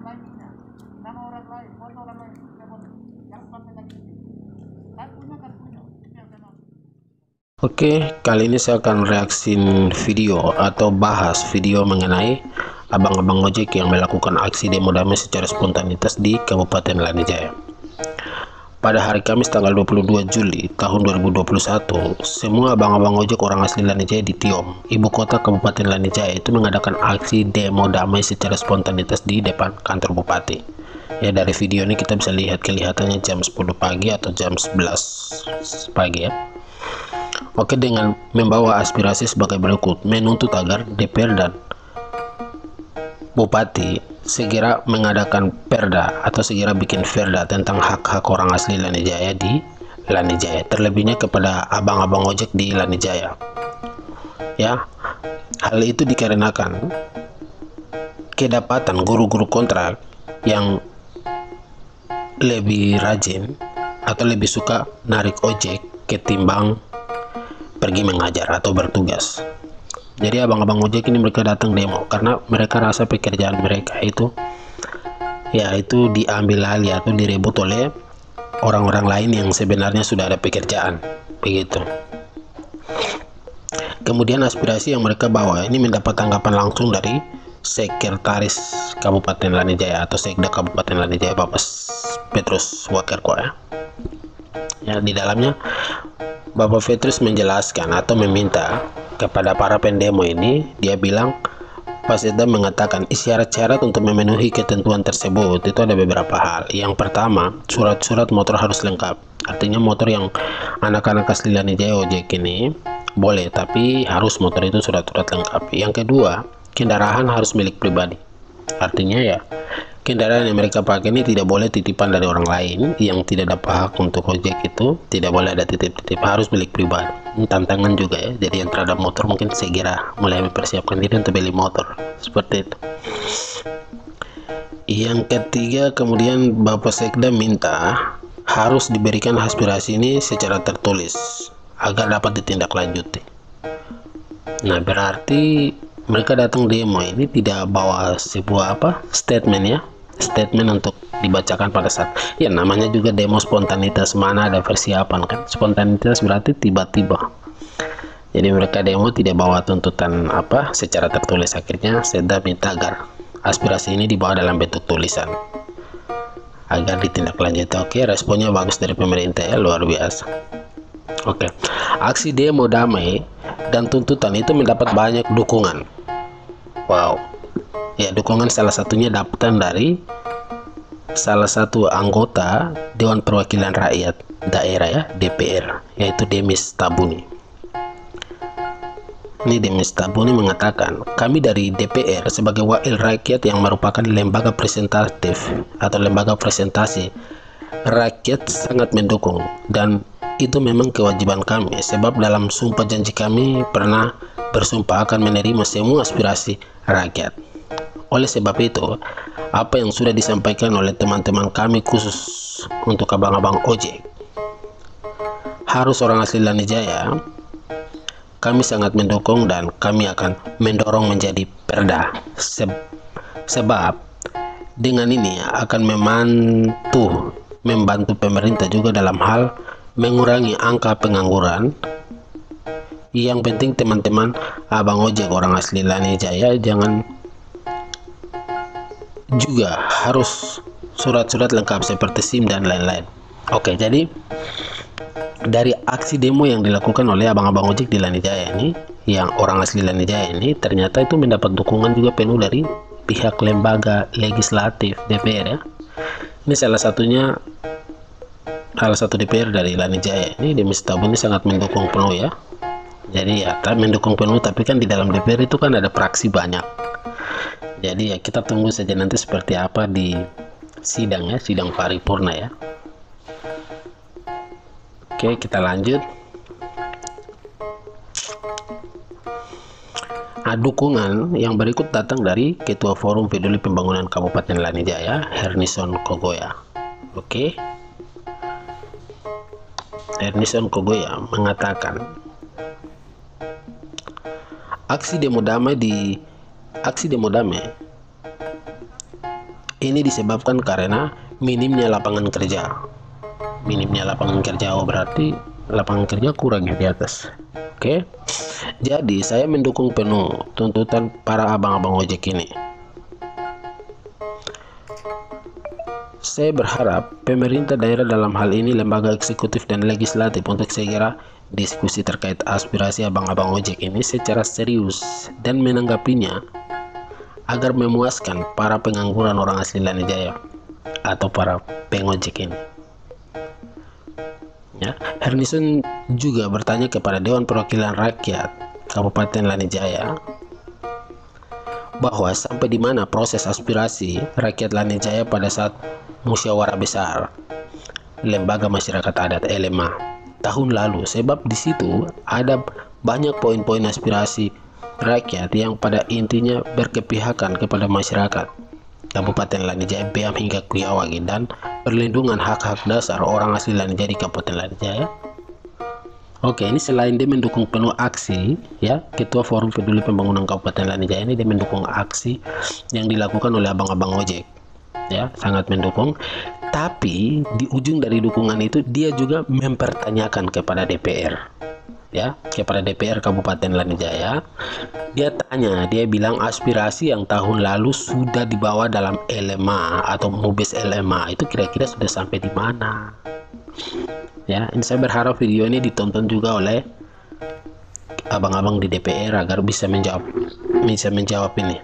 lain punya, nama orang lain, foto orang lain, jangan pakai lagi. Kan punya, itu yang saya maksud. Oke, kali ini saya akan reaksin video atau bahas video mengenai abang-abang ojek yang melakukan aksi demo damai secara spontanitas di Kabupaten Lanijaya. Pada hari Kamis tanggal 22 Juli tahun 2021, semua abang-abang ojek orang asli Lanijaya di Tiom, ibu kota Kabupaten Lanijaya, itu mengadakan aksi demo damai secara spontanitas di depan kantor bupati. Ya, dari video ini kita bisa lihat kelihatannya jam 10 pagi atau jam 11 pagi ya. Oke, dengan membawa aspirasi sebagai berikut: menuntut agar DPR dan Bupati segera mengadakan perda atau segera bikin perda tentang hak-hak orang asli Lanijaya di Lanijaya, terlebihnya kepada abang-abang ojek di Lanijaya. Ya, hal itu dikarenakan kedapatan guru-guru kontrak yang lebih rajin atau lebih suka narik ojek ketimbang pergi mengajar atau bertugas. Jadi abang-abang ojek ini mereka datang demo karena mereka rasa pekerjaan mereka itu yaitu diambil alih atau direbut oleh orang-orang lain yang sebenarnya sudah ada pekerjaan, begitu. Kemudian aspirasi yang mereka bawa ini mendapat tanggapan langsung dari Sekretaris Kabupaten Lanijaya atau Sekda Kabupaten Lanijaya, Bapak Petrus Wakerko ya. Ya, di dalamnya Bapak Petrus menjelaskan atau meminta kepada para pendemo ini, dia bilang, Pak Sekda mengatakan syarat-syarat untuk memenuhi ketentuan tersebut itu ada beberapa hal. Yang pertama, surat-surat motor harus lengkap. Artinya motor yang anak-anak asli Lanijaya ojek ini boleh, tapi harus motor itu surat-surat lengkap. Yang kedua, kendaraan harus milik pribadi. Artinya ya, kendaraan yang mereka pakai ini tidak boleh titipan dari orang lain yang tidak dapat hak untuk ojek, itu tidak boleh ada titip-titip, harus milik pribadi. Ini tantangan juga ya, jadi yang terhadap motor mungkin segera mulai mempersiapkan diri untuk beli motor, seperti itu. Yang ketiga, kemudian Bapak Sekda minta harus diberikan aspirasi ini secara tertulis agar dapat ditindaklanjuti. Nah, berarti mereka datang demo ini tidak bawa sebuah statement ya, statement untuk dibacakan pada saat ya, namanya juga demo spontanitas, mana ada persiapan kan. Spontanitas berarti tiba-tiba. Jadi mereka demo tidak bawa tuntutan secara tertulis. Akhirnya Sekda minta agar aspirasi ini dibawa dalam bentuk tulisan agar ditindaklanjuti. Oke, responnya bagus dari pemerintah ya, luar biasa. Oke, aksi demo damai dan tuntutan itu mendapat banyak dukungan. Wow, ya, dukungan salah satunya dapatan dari salah satu anggota Dewan Perwakilan Rakyat Daerah ya, DPR, yaitu Demis Tabuni. Ini Demis Tabuni mengatakan, kami dari DPR sebagai wakil rakyat yang merupakan lembaga presentatif atau lembaga presentasi rakyat sangat mendukung, dan itu memang kewajiban kami, sebab dalam sumpah janji kami pernah bersumpah akan menerima semua aspirasi rakyat. Oleh sebab itu, apa yang sudah disampaikan oleh teman-teman kami khusus untuk abang-abang ojek harus orang asli Lanijaya, kami sangat mendukung dan kami akan mendorong menjadi perda, sebab dengan ini akan membantu pemerintah juga dalam hal mengurangi angka pengangguran. Yang penting teman-teman abang ojek orang asli Lanijaya jangan juga harus surat-surat lengkap seperti SIM dan lain-lain. Oke, jadi dari aksi demo yang dilakukan oleh abang-abang ojek di Lanijaya ini, yang orang asli Lanijaya ini, ternyata itu mendapat dukungan juga penuh dari pihak lembaga legislatif DPR ya. Ini salah satu DPR dari Lanijaya ini, Demis Tabuni, sangat mendukung penuh ya. Jadi ya, mendukung penuh, tapi kan di dalam DPR itu kan ada fraksi banyak. Jadi ya, kita tunggu saja nanti seperti apa di sidang ya, sidang paripurna ya. Oke, kita lanjut. Nah, dukungan yang berikut datang dari Ketua Forum Peduli Pembangunan Kabupaten Lanijaya, Hernison Kogoya. Oke, Hernison Kogoya mengatakan, aksi demo damai Ini disebabkan karena minimnya lapangan kerja. Minimnya lapangan kerja, berarti lapangan kerja kurang di atas. Oke. Jadi saya mendukung penuh tuntutan para abang-abang ojek ini. Saya berharap pemerintah daerah, dalam hal ini lembaga eksekutif dan legislatif, untuk segera diskusi terkait aspirasi abang-abang ojek ini secara serius dan menanggapinya agar memuaskan para pengangguran orang asli Lanijaya atau para pengojek ini. Ya, Hernison juga bertanya kepada Dewan Perwakilan Rakyat Kabupaten Lanijaya bahwa sampai di mana proses aspirasi rakyat Lanijaya pada saat musyawarah besar lembaga masyarakat adat LMA tahun lalu, sebab di situ ada banyak poin-poin aspirasi rakyat yang pada intinya berkepihakan kepada masyarakat Kabupaten Lanijaya, Beam hingga Kuyawagi, dan perlindungan hak-hak dasar orang asli Lanijaya di Kabupaten Lanijaya. Oke, ini selain dia mendukung penuh aksi, ya, Ketua Forum Peduli Pembangunan Kabupaten Lanijaya ini dia mendukung aksi yang dilakukan oleh abang-abang ojek, ya, sangat mendukung. Tapi di ujung dari dukungan itu dia juga mempertanyakan kepada DPR, ya, kepada DPR Kabupaten Lanijaya. Dia tanya, dia bilang aspirasi yang tahun lalu sudah dibawa dalam LMA atau Mubes LMA itu kira-kira sudah sampai di mana? Ya, ini saya berharap video ini ditonton juga oleh abang-abang di DPR agar bisa menjawab ini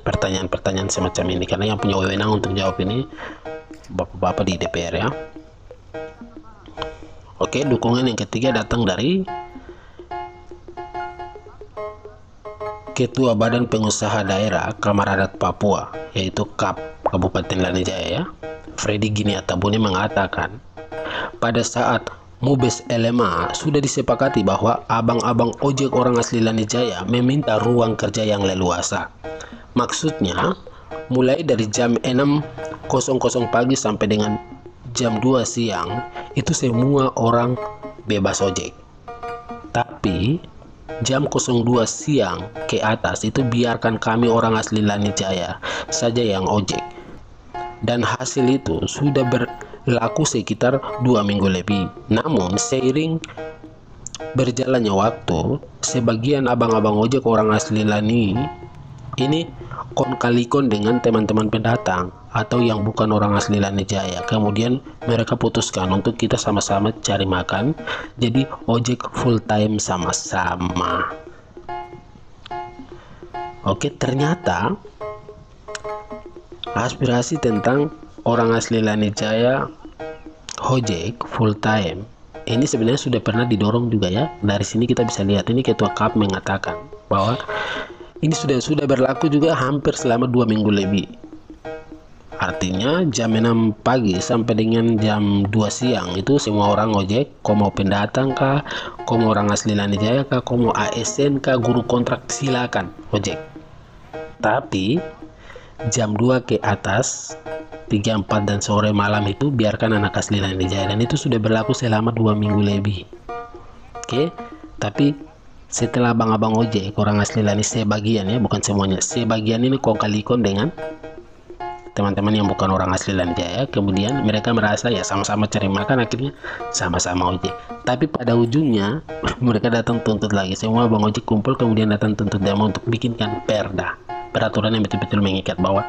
pertanyaan-pertanyaan semacam ini, karena yang punya wewenang untuk jawab ini bapak-bapak di DPR, ya. Oke, dukungan yang ketiga datang dari Ketua Badan Pengusaha Daerah Kamar Adat Papua, yaitu KAP Kabupaten Lanijaya, ya, Freddy Gini Atabune, mengatakan pada saat Mubes LMA sudah disepakati bahwa abang-abang ojek orang asli Lanijaya meminta ruang kerja yang leluasa. Maksudnya mulai dari jam 6.00 pagi sampai dengan jam 2 siang itu semua orang bebas ojek. Tapi jam 02 siang ke atas itu biarkan kami orang asli Lanijaya saja yang ojek. Dan hasil itu sudah berlaku sekitar 2 minggu lebih. Namun seiring berjalannya waktu, sebagian abang-abang ojek orang asli Lani ini kon-kali-kon dengan teman-teman pendatang atau yang bukan orang asli Lanijaya. Kemudian mereka putuskan untuk kita sama-sama cari makan, jadi ojek full time sama-sama. Oke, ternyata aspirasi tentang orang asli Lanijaya ojek full time ini sebenarnya sudah pernah didorong juga, ya. Dari sini kita bisa lihat, ini Ketua KAP mengatakan bahwa ini sudah berlaku juga hampir selama 2 minggu lebih. Artinya jam 6 pagi sampai dengan jam 2 siang itu semua orang ojek, kau mau pendatang kah, kau mau orang asli Lanijaya kah, kau mau ASN kah, guru kontrak, silakan ojek. Tapi jam 2 ke atas, 3, 4 dan sore malam itu biarkan anak asli Lanijaya, dan itu sudah berlaku selama 2 minggu lebih. Oke, tapi setelah abang-abang ojek orang asli Lani, sebagian, ya, bukan semuanya, sebagian ini kong-kali-kon dengan teman-teman yang bukan orang asli Lanijaya, kemudian mereka merasa ya sama-sama cari makan, akhirnya sama-sama ojek. Tapi pada ujungnya mereka datang tuntut lagi, semua abang ojek kumpul kemudian datang tuntut demo untuk bikinkan perda, peraturan yang betul-betul mengikat bahwa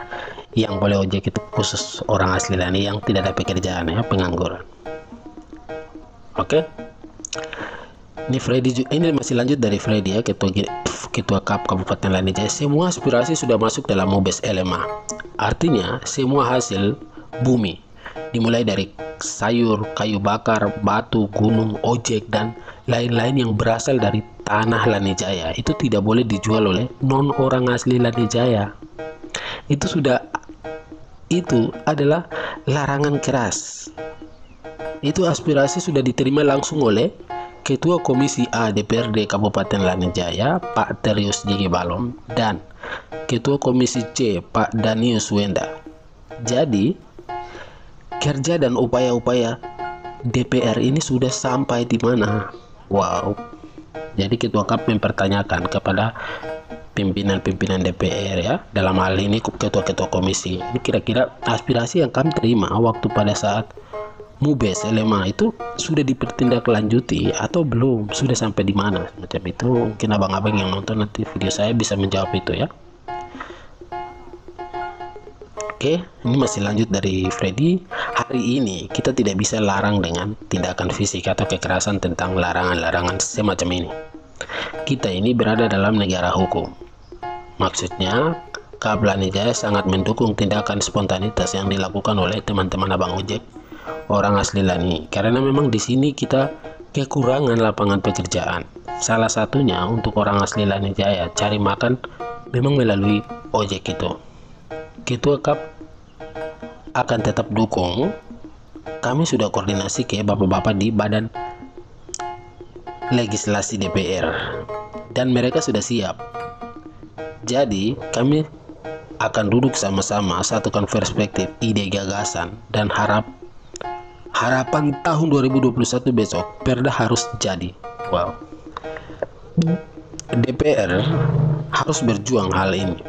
yang boleh ojek itu khusus orang asli Lani yang tidak ada pekerjaan, ya, pengangguran. Oke. Ini Freddy, ini masih lanjut dari Freddy, ya, Ketua KAP Kabupaten Lanijaya. Semua aspirasi sudah masuk dalam Mubes LMA. Artinya semua hasil bumi, dimulai dari sayur, kayu bakar, batu, gunung, ojek, dan lain-lain yang berasal dari tanah Lanijaya itu tidak boleh dijual oleh non orang asli Lanijaya. Itu adalah larangan keras. Itu aspirasi sudah diterima langsung oleh Ketua Komisi A DPRD Kabupaten Lanijaya, Pak Terius Jigi Balom, dan Ketua Komisi C, Pak Danius Wenda. Jadi, kerja dan upaya-upaya DPR ini sudah sampai di mana? Wow. Jadi Ketua KAP mempertanyakan kepada pimpinan-pimpinan DPR ya, dalam hal ini ketua-ketua komisi. Ini kira-kira aspirasi yang kami terima waktu pada saat MUBES LMA itu sudah dipertindaklanjuti atau belum, sudah sampai di mana macam itu. Mungkin abang-abang yang nonton nanti video saya bisa menjawab itu ya. Oke, ini masih lanjut dari Freddy. Hari ini kita tidak bisa larang dengan tindakan fisik atau kekerasan tentang larangan-larangan semacam ini. Kita ini berada dalam negara hukum. Maksudnya, Kepulauan Jaya sangat mendukung tindakan spontanitas yang dilakukan oleh teman-teman abang ojek orang asli Lani. Karena memang di sini kita kekurangan lapangan pekerjaan. Salah satunya untuk orang asli Lani Jaya cari makan memang melalui ojek itu. Ketua Kap akan tetap dukung. Kami sudah koordinasi ke bapak-bapak di badan legislasi DPR dan mereka sudah siap. Jadi kami akan duduk sama-sama, satukan perspektif, ide, gagasan, dan harapan tahun 2021 besok Perda harus jadi. Wow. DPR harus berjuang hal ini.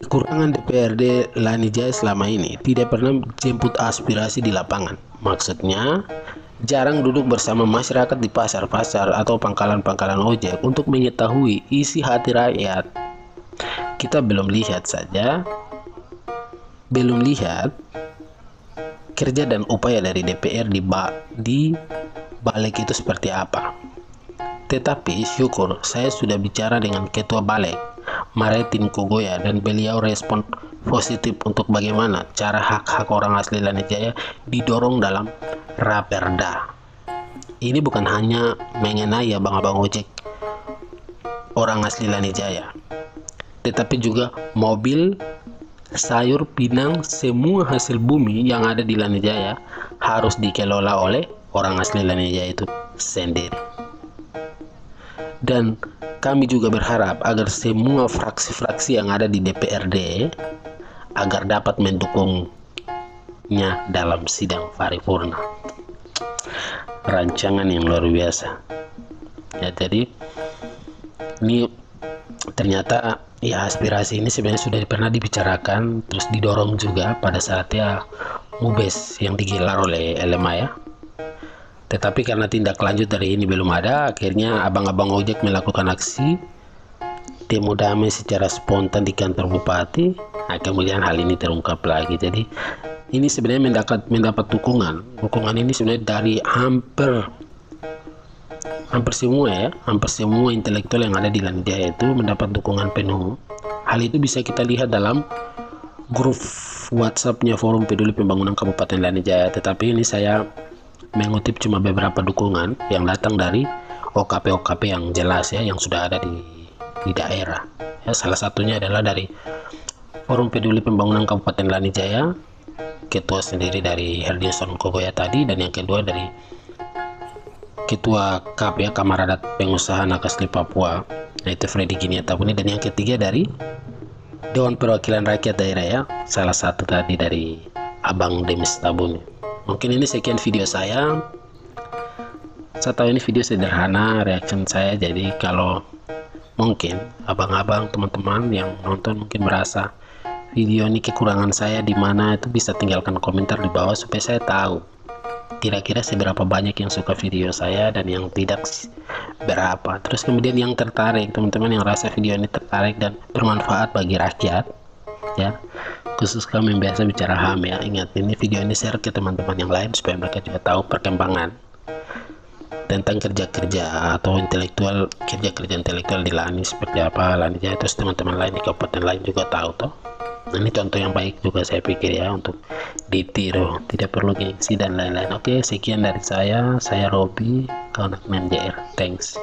Kekurangan DPRD Lani Jaya selama ini tidak pernah jemput aspirasi di lapangan. Maksudnya, jarang duduk bersama masyarakat di pasar-pasar atau pangkalan-pangkalan ojek untuk mengetahui isi hati rakyat. Kita belum lihat kerja dan upaya dari DPR di balik itu seperti apa. Tetapi syukur saya sudah bicara dengan Ketua Balik Maritim Kogoya dan beliau respon positif untuk bagaimana cara hak-hak orang asli Lani Jaya didorong dalam Raperda. Ini bukan hanya mengenai abang-abang ojek orang asli Lani Jaya, tetapi juga mobil, sayur, pinang, semua hasil bumi yang ada di Lani Jaya harus dikelola oleh orang asli Lani Jaya itu sendiri. Dan kami juga berharap agar semua fraksi-fraksi yang ada di DPRD agar dapat mendukungnya dalam sidang paripurna. Rancangan yang luar biasa. Ya, jadi ini ternyata ya aspirasi ini sebenarnya sudah pernah dibicarakan, terus didorong juga pada saat ya MUBES yang digelar oleh LMA ya. Tetapi karena tindak lanjut dari ini belum ada, akhirnya abang-abang ojek melakukan aksi demo damai secara spontan di kantor bupati. Nah, kemudian hal ini terungkap lagi. Jadi ini sebenarnya mendapat dukungan. Dukungan ini sebenarnya dari hampir semua intelektual yang ada di Lani Jaya itu mendapat dukungan penuh. Hal itu bisa kita lihat dalam grup WhatsApp-nya Forum Peduli Pembangunan Kabupaten Lani Jaya. Tetapi ini saya mengutip cuma beberapa dukungan yang datang dari OKP-OKP yang jelas ya, yang sudah ada di daerah. Ya, salah satunya adalah dari Forum Peduli Pembangunan Kabupaten Lani Jaya, ketua sendiri dari Herdinson Kogoya tadi, dan yang kedua dari ketua KAP ya, Kamar Adat Pengusaha Nakasli Papua, yaitu Freddy Gini Tabuni, dan yang ketiga dari Dewan Perwakilan Rakyat Daerah ya, salah satu tadi dari Abang Demis Tabuni. Mungkin ini sekian video saya. Saya tahu ini video sederhana reaction saya, jadi kalau mungkin abang-abang teman-teman yang nonton mungkin merasa video ini kekurangan saya di mana, itu bisa tinggalkan komentar di bawah supaya saya tahu kira-kira seberapa banyak yang suka video saya dan yang tidak berapa. Terus kemudian yang tertarik, teman-teman yang rasa video ini tertarik dan bermanfaat bagi rakyat ya, khusus kami yang biasa bicara HAM ya, ingat ini video ini share ke teman-teman yang lain supaya mereka juga tahu perkembangan tentang kerja-kerja atau kerja-kerja intelektual di Lani seperti apa Lani Jaya, terus teman-teman lain di kabupaten lain juga tahu toh. Nah, ini contoh yang baik juga saya pikir ya untuk ditiru, tidak perlu gengsi dan lain-lain. Oke, sekian dari saya Robi, kawan MJR. Thanks.